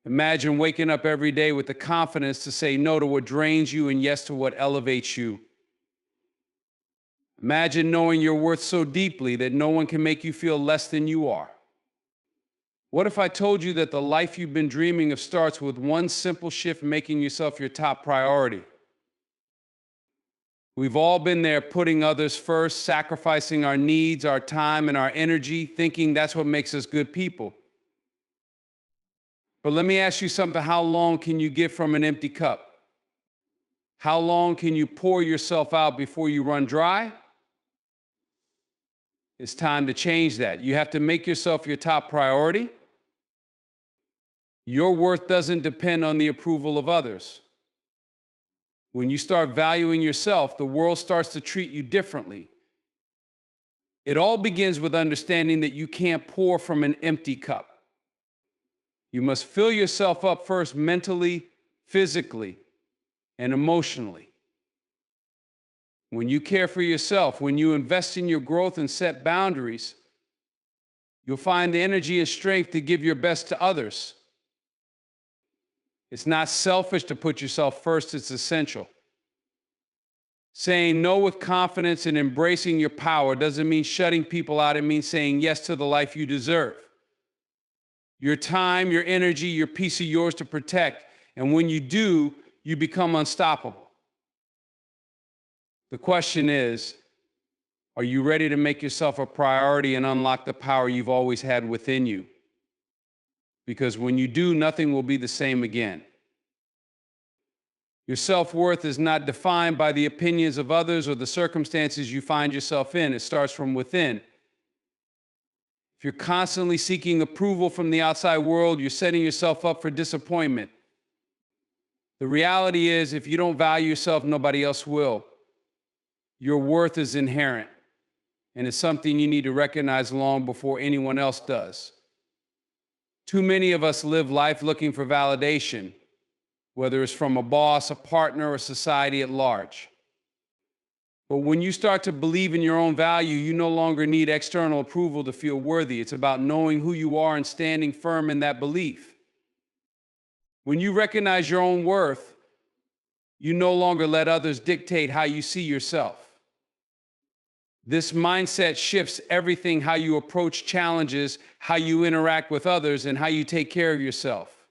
Imagine waking up every day with the confidence to say no to what drains you and yes to what elevates you. Imagine knowing your worth so deeply that no one can make you feel less than you are. What if I told you that the life you've been dreaming of starts with one simple shift, making yourself your top priority? We've all been there, putting others first, sacrificing our needs, our time, and our energy, thinking that's what makes us good people. But let me ask you something. How long can you give from an empty cup? How long can you pour yourself out before you run dry? It's time to change that. You have to make yourself your top priority. Your worth doesn't depend on the approval of others. When you start valuing yourself, the world starts to treat you differently. It all begins with understanding that you can't pour from an empty cup. You must fill yourself up first mentally, physically, and emotionally. When you care for yourself, when you invest in your growth and set boundaries, you'll find the energy and strength to give your best to others. It's not selfish to put yourself first, it's essential. Saying no with confidence and embracing your power doesn't mean shutting people out, it means saying yes to the life you deserve. Your time, your energy, your peace are yours to protect. And when you do, you become unstoppable. The question is, are you ready to make yourself a priority and unlock the power you've always had within you? Because when you do, nothing will be the same again. Your self-worth is not defined by the opinions of others or the circumstances you find yourself in. It starts from within. If you're constantly seeking approval from the outside world, you're setting yourself up for disappointment. The reality is, if you don't value yourself, nobody else will. Your worth is inherent, and it's something you need to recognize long before anyone else does. Too many of us live life looking for validation, whether it's from a boss, a partner, or society at large. But when you start to believe in your own value, you no longer need external approval to feel worthy. It's about knowing who you are and standing firm in that belief. When you recognize your own worth, you no longer let others dictate how you see yourself. This mindset shifts everything: how you approach challenges, how you interact with others, and how you take care of yourself.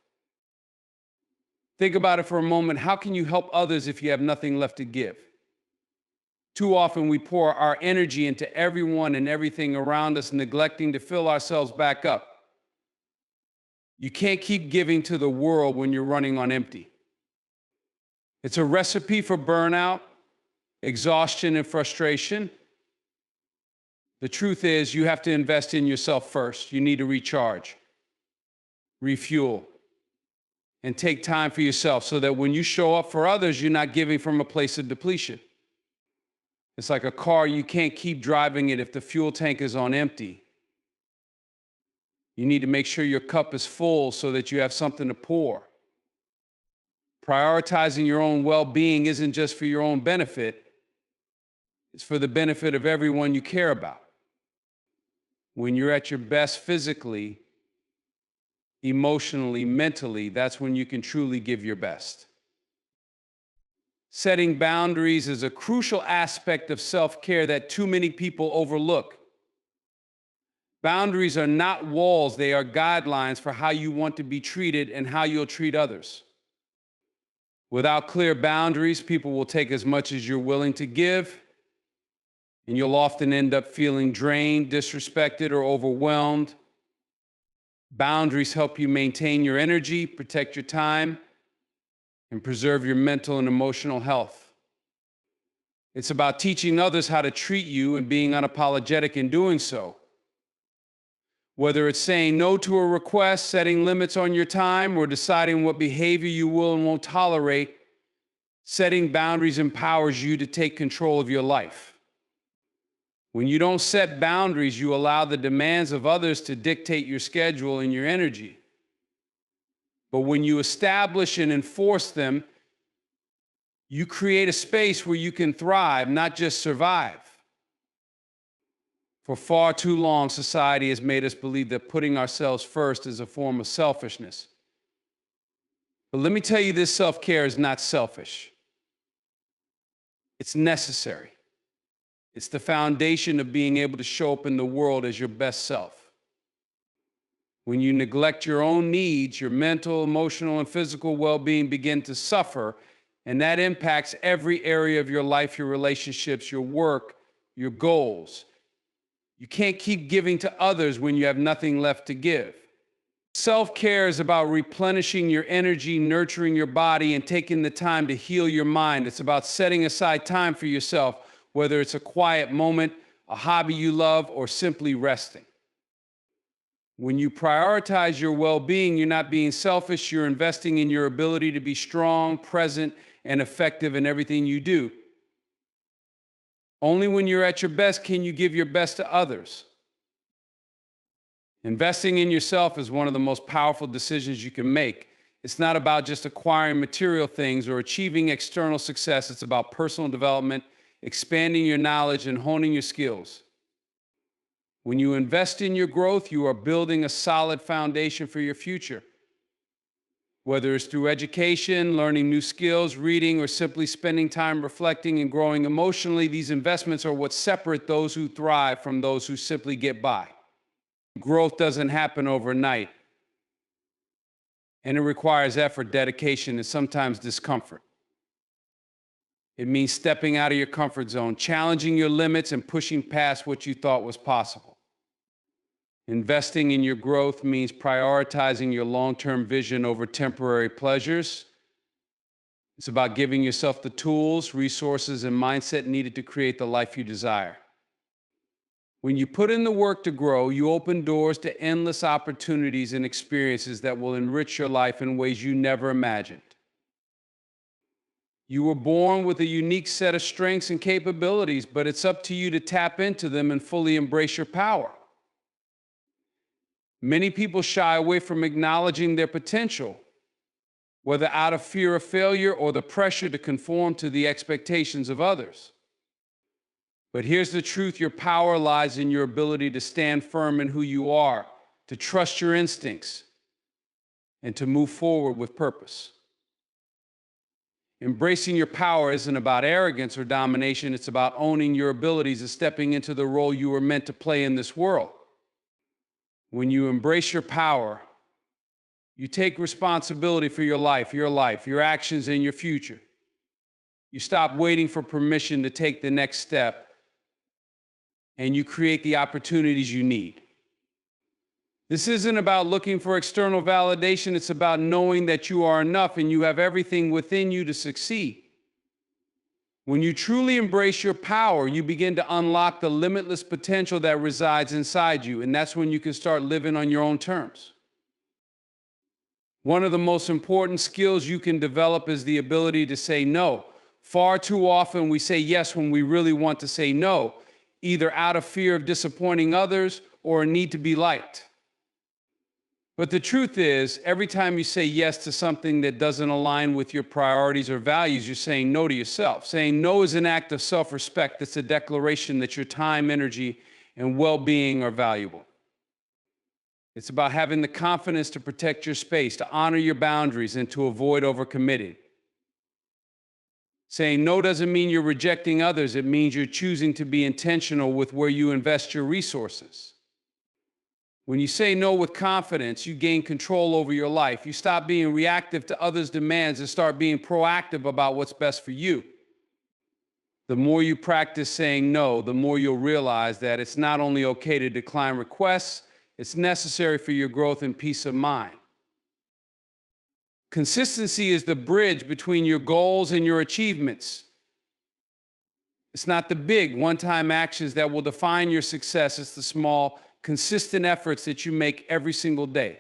Think about it for a moment. How can you help others if you have nothing left to give? Too often we pour our energy into everyone and everything around us, neglecting to fill ourselves back up. You can't keep giving to the world when you're running on empty. It's a recipe for burnout, exhaustion, and frustration. The truth is, you have to invest in yourself first. You need to recharge, refuel, and take time for yourself so that when you show up for others, you're not giving from a place of depletion. It's like a car, you can't keep driving it if the fuel tank is on empty. You need to make sure your cup is full so that you have something to pour. Prioritizing your own well-being isn't just for your own benefit, it's for the benefit of everyone you care about. When you're at your best physically, emotionally, mentally, that's when you can truly give your best. Setting boundaries is a crucial aspect of self-care that too many people overlook. Boundaries are not walls, they are guidelines for how you want to be treated and how you'll treat others. Without clear boundaries, people will take as much as you're willing to give, and you'll often end up feeling drained, disrespected, or overwhelmed. Boundaries help you maintain your energy, protect your time, and preserve your mental and emotional health. It's about teaching others how to treat you and being unapologetic in doing so. Whether it's saying no to a request, setting limits on your time, or deciding what behavior you will and won't tolerate, setting boundaries empowers you to take control of your life. When you don't set boundaries, you allow the demands of others to dictate your schedule and your energy. But when you establish and enforce them, you create a space where you can thrive, not just survive. For far too long, society has made us believe that putting ourselves first is a form of selfishness. But let me tell you, this self-care is not selfish. It's necessary. It's the foundation of being able to show up in the world as your best self. When you neglect your own needs, your mental, emotional, and physical well-being begin to suffer, and that impacts every area of your life, your relationships, your work, your goals. You can't keep giving to others when you have nothing left to give. Self-care is about replenishing your energy, nurturing your body, and taking the time to heal your mind. It's about setting aside time for yourself, whether it's a quiet moment, a hobby you love, or simply resting. When you prioritize your well-being, you're not being selfish, you're investing in your ability to be strong, present, and effective in everything you do. Only when you're at your best can you give your best to others. Investing in yourself is one of the most powerful decisions you can make. It's not about just acquiring material things or achieving external success. It's about personal development, expanding your knowledge, and honing your skills. When you invest in your growth, you are building a solid foundation for your future. Whether it's through education, learning new skills, reading, or simply spending time reflecting and growing emotionally, these investments are what separate those who thrive from those who simply get by. Growth doesn't happen overnight, and it requires effort, dedication, and sometimes discomfort. It means stepping out of your comfort zone, challenging your limits, and pushing past what you thought was possible. Investing in your growth means prioritizing your long-term vision over temporary pleasures. It's about giving yourself the tools, resources, and mindset needed to create the life you desire. When you put in the work to grow, you open doors to endless opportunities and experiences that will enrich your life in ways you never imagined. You were born with a unique set of strengths and capabilities, but it's up to you to tap into them and fully embrace your power. Many people shy away from acknowledging their potential, whether out of fear of failure or the pressure to conform to the expectations of others. But here's the truth: your power lies in your ability to stand firm in who you are, to trust your instincts, and to move forward with purpose. Embracing your power isn't about arrogance or domination. It's about owning your abilities and stepping into the role you were meant to play in this world. When you embrace your power, you take responsibility for your life, your actions, and your future. You stop waiting for permission to take the next step, and you create the opportunities you need. This isn't about looking for external validation. It's about knowing that you are enough and you have everything within you to succeed. When you truly embrace your power, you begin to unlock the limitless potential that resides inside you, and that's when you can start living on your own terms. One of the most important skills you can develop is the ability to say no. Far too often we say yes when we really want to say no, either out of fear of disappointing others or a need to be liked. But the truth is, every time you say yes to something that doesn't align with your priorities or values, you're saying no to yourself. Saying no is an act of self-respect. It's a declaration that your time, energy, and well-being are valuable. It's about having the confidence to protect your space, to honor your boundaries, and to avoid overcommitting. Saying no doesn't mean you're rejecting others. It means you're choosing to be intentional with where you invest your resources. When you say no with confidence, you gain control over your life. You stop being reactive to others' demands and start being proactive about what's best for you. The more you practice saying no, the more you'll realize that it's not only okay to decline requests, it's necessary for your growth and peace of mind. Consistency is the bridge between your goals and your achievements. It's not the big, one-time actions that will define your success. It's the small, consistent efforts that you make every single day.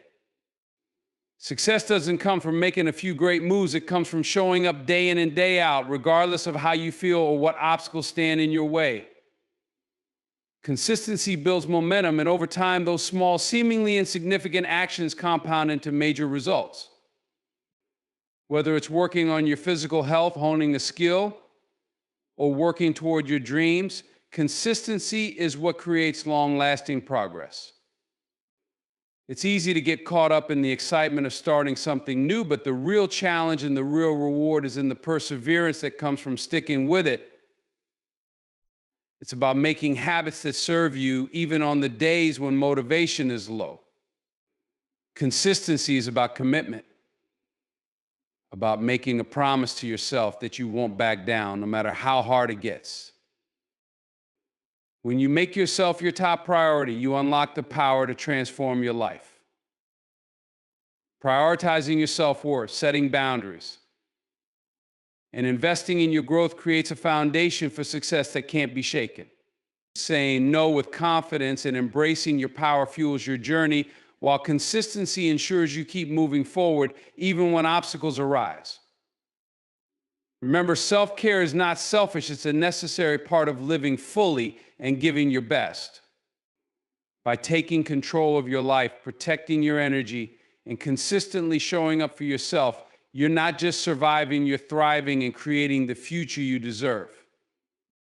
Success doesn't come from making a few great moves. It comes from showing up day in and day out, regardless of how you feel or what obstacles stand in your way. Consistency builds momentum, and over time, those small, seemingly insignificant actions compound into major results. Whether it's working on your physical health, honing a skill, or working toward your dreams, consistency is what creates long-lasting progress. It's easy to get caught up in the excitement of starting something new, but the real challenge and the real reward is in the perseverance that comes from sticking with it. It's about making habits that serve you even on the days when motivation is low. Consistency is about commitment, about making a promise to yourself that you won't back down no matter how hard it gets. When you make yourself your top priority, you unlock the power to transform your life. Prioritizing your self-worth, setting boundaries, and investing in your growth creates a foundation for success that can't be shaken. Saying no with confidence and embracing your power fuels your journey, while consistency ensures you keep moving forward even when obstacles arise. Remember, self-care is not selfish. It's a necessary part of living fully and giving your best. By taking control of your life, protecting your energy, and consistently showing up for yourself, you're not just surviving, you're thriving and creating the future you deserve.